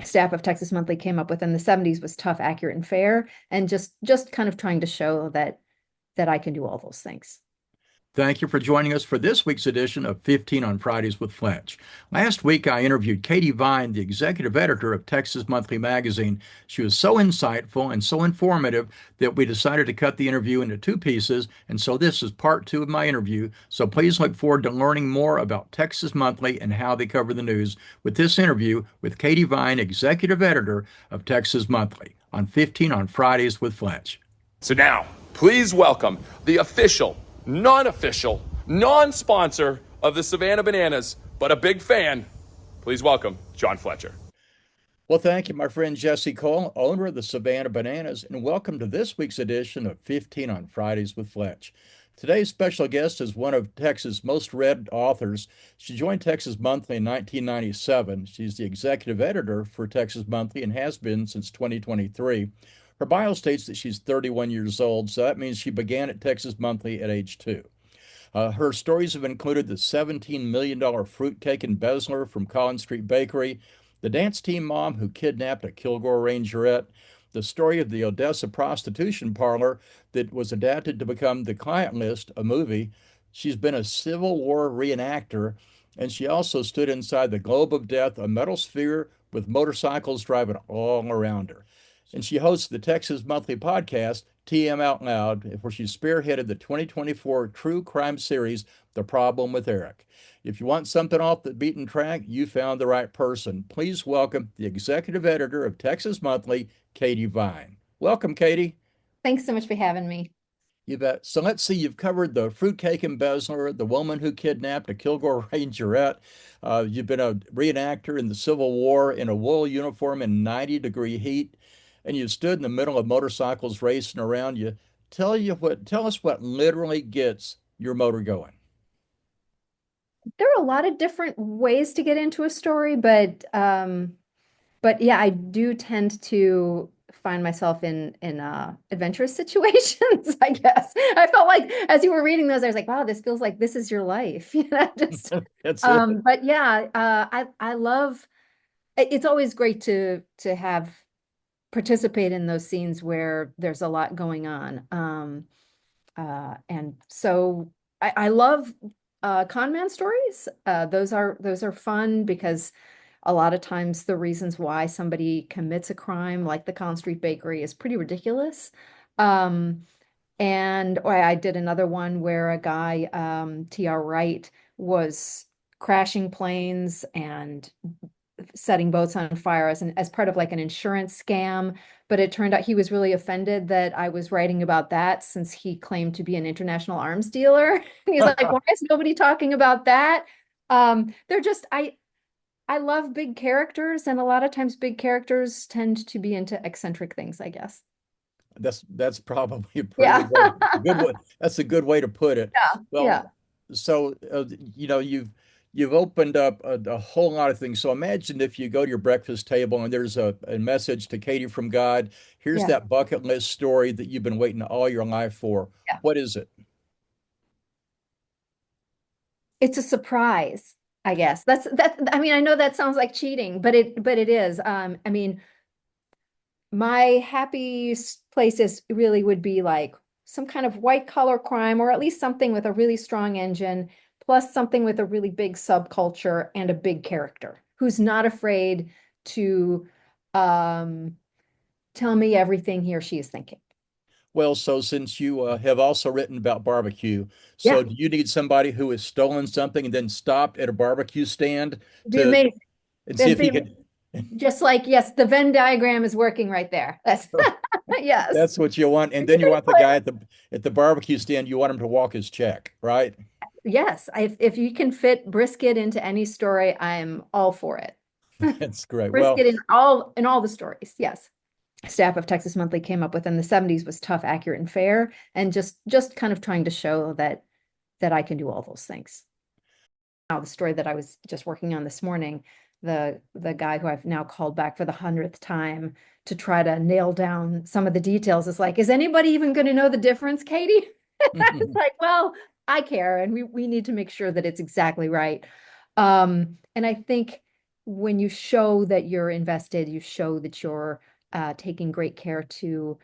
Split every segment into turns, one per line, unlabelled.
staff of Texas Monthly came up with in the 70s was tough, accurate, and fair, and just kind of trying to show that I can do all those things.
Thank you for joining us for this week's edition of 15 on Fridays with Fletch. Last week, I interviewed Katy Vine, the executive editor of Texas Monthly Magazine. She was so insightful and so informative that we decided to cut the interview into two pieces, and so this is part two of my interview. So please look forward to learning more about Texas Monthly and how they cover the news with this interview with Katy Vine, executive editor of Texas Monthly, on 15 on Fridays with Fletch.
So now, please welcome the official, non-official, non-sponsor of the Savannah Bananas, but a big fan. Please welcome John Fletcher.
Well, thank you, my friend Jesse Cole, owner of the Savannah Bananas, and welcome to this week's edition of 15 on Fridays with Fletch. Today's special guest is one of Texas' most read authors. She joined Texas Monthly in 1997. She's the executive editor for Texas Monthly and has been since 2023. Her bio states that she's 31 years old, so that means she began at Texas Monthly at age 2. Her stories have included the $17 million Fruitcake Embezzler from Collin Street Bakery, the dance team mom who kidnapped a Kilgore Rangerette, the story of the Odessa prostitution parlor that was adapted to become The Client List, a movie. She's been a Civil War reenactor, and she also stood inside the Globe of Death, a metal sphere with motorcycles driving all around her. And she hosts the Texas Monthly podcast, TM Out Loud, where she spearheaded the 2024 true crime series, The Problem with Eric. If you want something off the beaten track, you found the right person. Please welcome the executive editor of Texas Monthly, Katy Vine. Welcome, Katy.
Thanks so much for having me.
You bet. So let's see, you've covered the Fruitcake Embezzler, the woman who kidnapped a Kilgore Rangerette. You've been a reenactor in the Civil War in a wool uniform in 90-degree heat, and you stood in the middle of motorcycles racing around you. Tell us what literally gets your motor going.
There are a lot of different ways to get into a story, but yeah, I do tend to find myself in adventurous situations, I guess. I felt like as you were reading those, I was like, wow, this feels like this is your life. Just
That's it.
but yeah, I love it's always great to have participate in those scenes where there's a lot going on. And so I love con man stories. Those are fun because a lot of times the reasons why somebody commits a crime, like the Collin Street Bakery, is pretty ridiculous. Um, and I did another one where a guy, T.R. Wright, was crashing planes and setting boats on fire as part of like an insurance scam. But it turned out he was really offended that I was writing about that since he claimed to be an international arms dealer. He's like, why is nobody talking about that? They're just I love big characters, and a lot of times big characters tend to be into eccentric things, I guess.
That's probably a pretty
Yeah.
good way. That's a good way to put it.
Yeah.
Well,
Yeah.
so you've opened up a whole lot of things. So imagine if you go to your breakfast table and there's a message to Katy from God. Here's
Yeah.
that bucket list story that you've been waiting all your life for.
Yeah.
What is it?
It's a surprise, I guess. I mean, I know that sounds like cheating, but it is. I mean, my happy places really would be like some kind of white collar crime, or at least something with a really strong engine, plus something with a really big subculture and a big character who's not afraid to um, tell me everything he or she is thinking.
Well, so since you have also written about barbecue, so
Yeah,
do you need somebody who has stolen something and then stopped at a barbecue stand
it'd be
to
amazing.
and see
It'd
if he
be
can?
just like, yes, the Venn diagram is working right there. That's yes.
That's what you want. And then you want the guy at the barbecue stand, you want him to walk his check, right?
Yes, if you can fit brisket into any story, I'm all for it.
That's great. Well,
Brisket in all the stories. Yes. Staff of Texas Monthly came up with in the 70s was tough, accurate, and fair, and just kind of trying to show that I can do all those things. Now, the story that I was just working on this morning, the guy who I've now called back for the 100th time to try to nail down some of the details is like, is anybody even going to know the difference, Katy? It's like, well, I care, and we need to make sure that it's exactly right. And I think when you show that you're invested, you show that you're taking great care to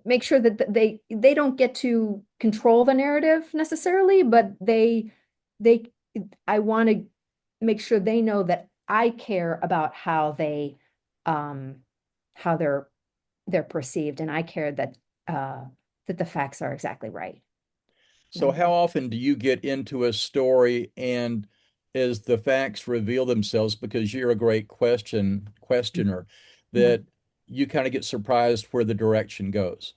make sure that they don't get to control the narrative necessarily, but they I want to make sure they know that I care about um how they're perceived, and I care that the facts are exactly right.
So how often do you get into a story and as the facts reveal themselves, because you're a great questioner,
Mhm.
that you kind of get surprised where the direction goes?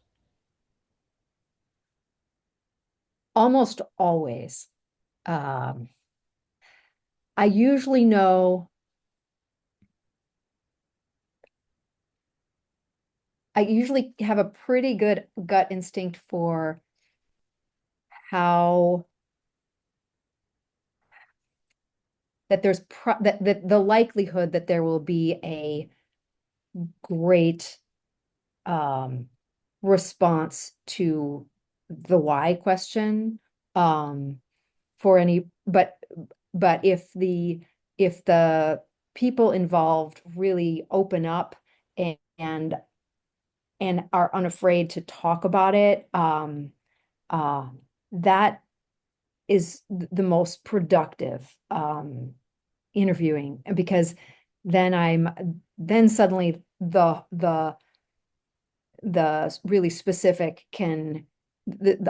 Almost always. Um, I usually know, I usually have a pretty good gut instinct for how that that the likelihood that there will be a great um, response to the why question. For any, but if the people involved really open up and and are unafraid to talk about it, uh, that is the most productive interviewing, because then suddenly the really specific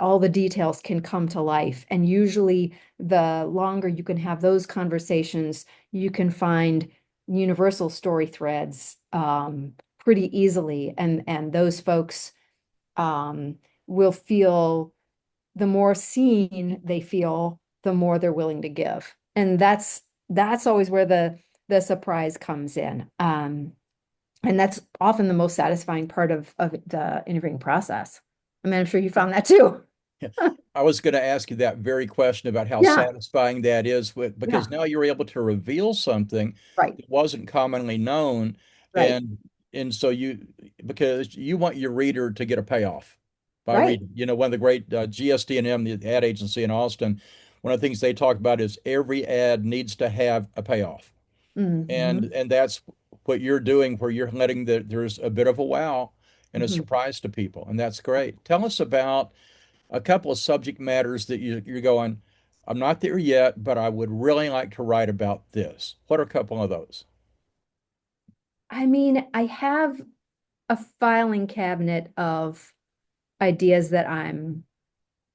all the details can come to life. And usually the longer you can have those conversations, you can find universal story threads pretty easily. And those folks um, will feel, the more seen they feel, the more they're willing to give. And that's always where the surprise comes in. And that's often the most satisfying part of the interviewing process. I mean, I'm sure you found that too.
I was going to ask you that very question about how
Yeah,
satisfying that is
yeah,
because now you're able to reveal something
right,
that wasn't commonly known.
right,
And so because you want your reader to get a payoff by
right.
reading. One of the great GSD&M, the ad agency in Austin, one of the things they talk about is every ad needs to have a payoff.
Hmm.
And that's what you're doing, where you're letting there's a bit of a wow and a
Hmm.
surprise to people. And that's great. Tell us about a couple of subject matters that you're going, I'm not there yet, but I would really like to write about this. What are a couple of those?
I mean, I have a filing cabinet of ideas that I'm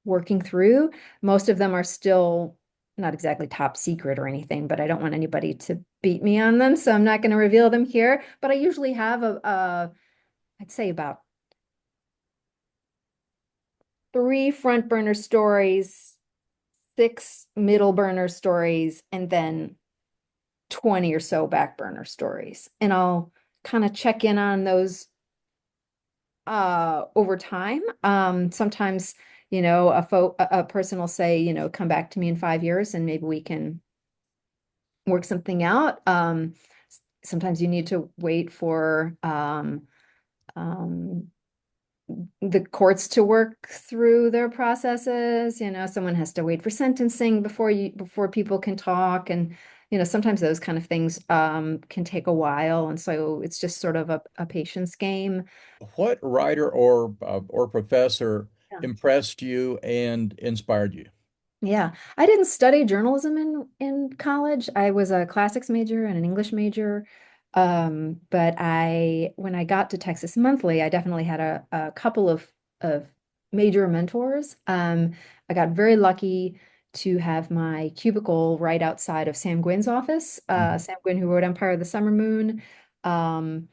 working through. Most of them are still not exactly top secret or anything, but I don't want anybody to beat me on them, so I'm not going to reveal them here. But I usually have I'd say about three front burner stories, six middle burner stories, and then 20 or so back burner stories. And I'll kind of check in on those over time. Sometimes, a person will say, come back to me in 5 years and maybe we can work something out. Sometimes you need to wait for um, the courts to work through their processes. Someone has to wait for sentencing before people can talk. And, sometimes those kind of things can take a while. And so it's just sort of a patience game.
What writer or professor impressed you and inspired you?
Yeah, I didn't study journalism in college. I was a classics major and an English major. But when I got to Texas Monthly, I definitely had a couple of major mentors. I got very lucky to have my cubicle right outside of Sam Gwynn's office.
Mhm.
Sam Gwynn, who wrote Empire of the Summer Moon. Um,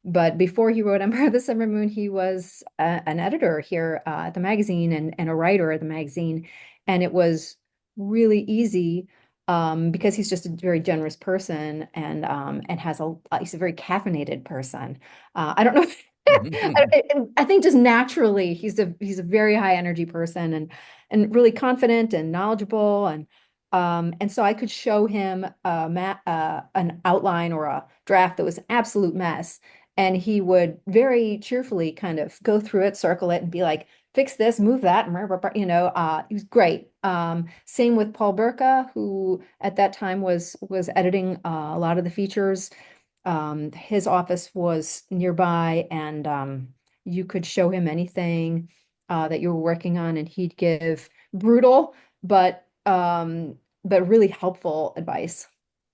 but before he wrote Empire of the Summer Moon, he was an editor here at the magazine, and a writer at the magazine. And it was really easy because he's just a very generous person, and he's a very caffeinated person. I don't know. I think just naturally he's a very high energy person, and really confident and knowledgeable, and so I could show him an outline or a draft that was an absolute mess, and he would very cheerfully kind of go through it, circle it, and be like, fix this, move that, and he was great. Same with Paul Burka, who at that time was editing a lot of the features. His office was nearby, and you could show him anything that you were working on, and he'd give brutal but really helpful advice.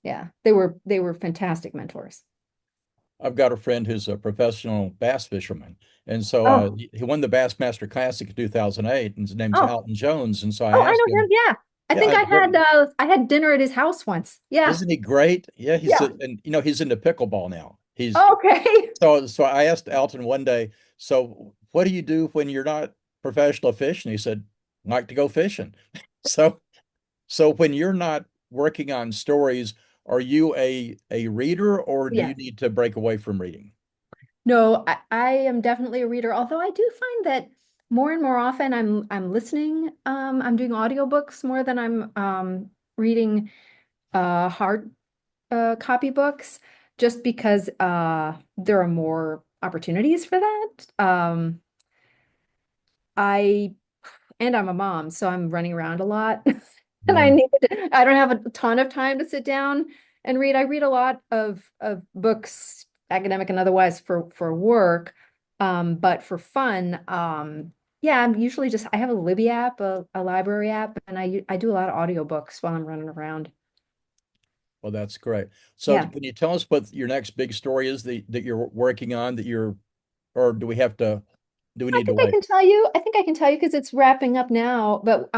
Yeah, they were fantastic mentors.
I've got a friend who's a professional bass fisherman. And so
Oh,
he won the Bassmaster Classic in 2008, and his name's
oh,
Alton Jones. And so I
oh, I
asked
know him.
him,
Yeah. I
yeah,
think I had dinner at his house once. Yeah.
isn't he great? Yeah,
Yeah.
and he's into pickleball now.
Okay.
So I asked Alton one day, so what do you do when you're not professional fishing? He said, like to go fishing. So so when you're not working on stories, are you a reader, or do
Yeah.
you need to break away from reading?
No, I am definitely a reader, although I do find that more and more often I'm listening. I'm doing audiobooks more than I'm reading hard copy books, just because there are more opportunities for that. I and I'm a mom, so I'm running around a lot. And
Yeah.
I don't have a ton of time to sit down and read. I read a lot of books, academic and otherwise for work. But for fun, yeah, I'm usually just I have a Libby app, a library app, and I do a lot of audiobooks while I'm running around.
Well, that's great. So
Yeah.
can you tell us what your next big story is that you're working on or do we
I
need to
think I
wait?
can tell you. I think I can tell you because it's wrapping up now. But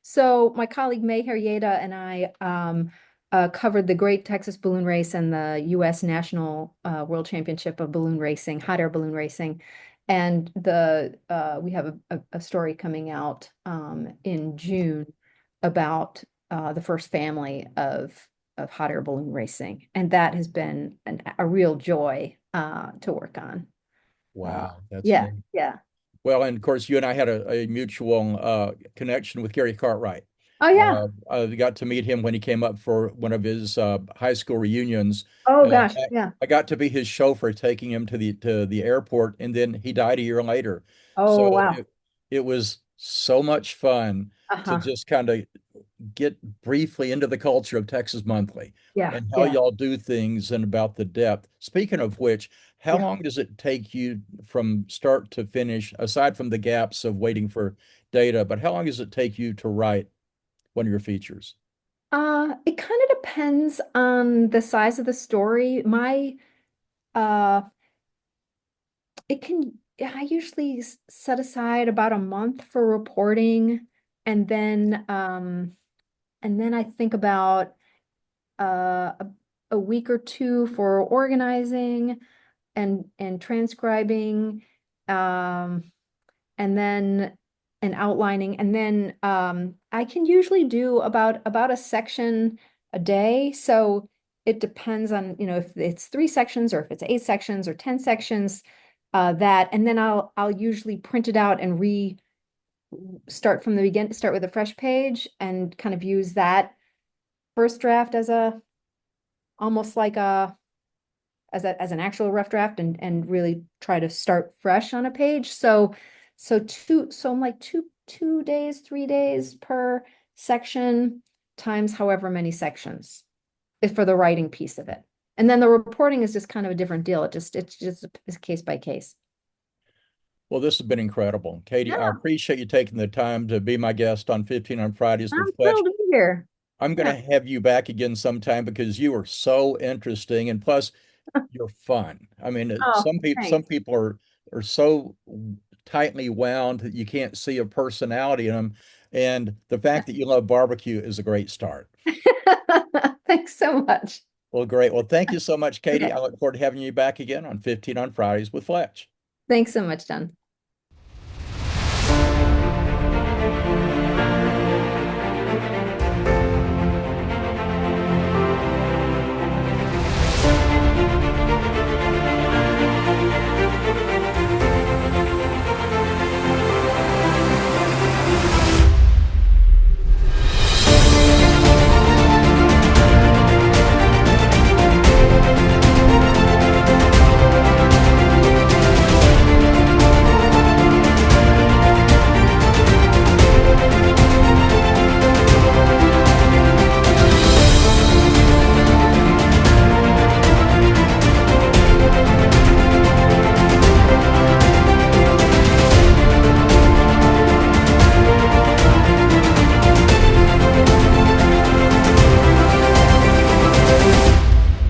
so my colleague May Herrieta and I covered the Great Texas Balloon Race and the U.S. National World Championship of Balloon Racing, hot air balloon racing, and the we have a story coming out in June about the first family of hot air balloon racing, and that has been a real joy to work on.
Wow, that's
Yeah,
neat.
yeah.
Well, and of course, you and I had a mutual connection with Gary Cartwright.
Oh yeah.
I got to meet him when he came up for one of his high school reunions.
Oh
And
gosh, yeah.
I got to be his chauffeur, taking him to the airport, and then he died a year later. So
Oh wow.
it was so much fun to
Uh-huh.
just kind of get briefly into the culture of Texas Monthly
Yeah,
and how
yeah,
y'all do things and about the depth. Speaking of which, how
yeah.
long does it take you from start to finish, aside from the gaps of waiting for data, but how long does it take you to write one of your features?
It kind of depends on the size of the story. Uh, it can, yeah, I usually set aside about a month for reporting, and then I think about a week or two for organizing and transcribing. Um, and then and outlining, and then I can usually do about a section a day. So it depends on, if it's 3 sections or if it's 8 sections or 10 sections, that, and then I'll usually print it out and start from the beginning, start with a fresh page and kind of use that first draft as almost like as an actual rough draft, and really try to start fresh on a page. So I'm like 2 days, 3 days per section times however many sections is for the writing piece of it. And then the reporting is just kind of a different deal. It's just a case by case.
Well, this has been incredible. Katy, I
Yeah,
appreciate you taking the time to be my guest on 15 on Fridays with
I'm
Fletch.
thrilled to be here.
I'm going
Yeah.
to have you back again sometime because you are so interesting, and plus you're fun. I mean,
Oh,
some
thanks.
people are so tightly wound that you can't see a personality in them, and the fact that you love barbecue is a great start.
Thanks so much.
Well, great. Well, thank you so much, Katy.
Okay.
I look forward to having you back again on 15 on Fridays with Fletch.
Thanks so much, John.